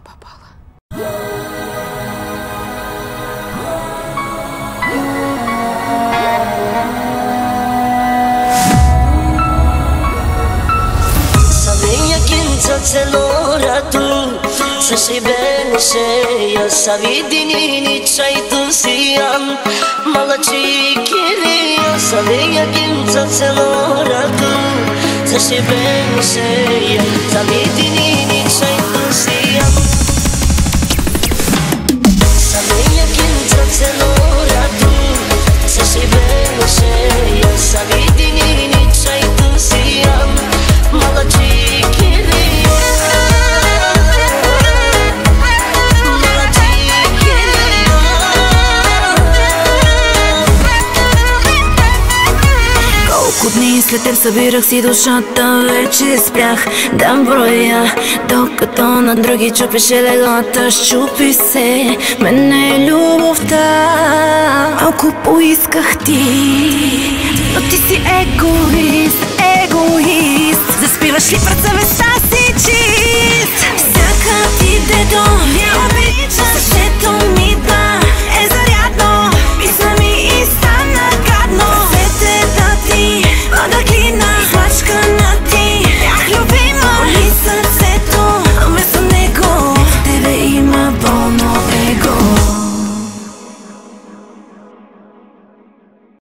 попала. Să și bene și eu să vidini nici ai tu siam malachi kiria să veia ginza celora tu să și bene și eu să vidini nici ai tu siam să veia ginza celora tu să și bene și eu să vidini nici ai tu siam malachi Дни след теб събирах си душата, вече спрях да броя, докато на други чупеше леглата, щупи се мене любовта. Ако поисках ти, но ти си егоист, егоист. Заспиваш ли пред съвестта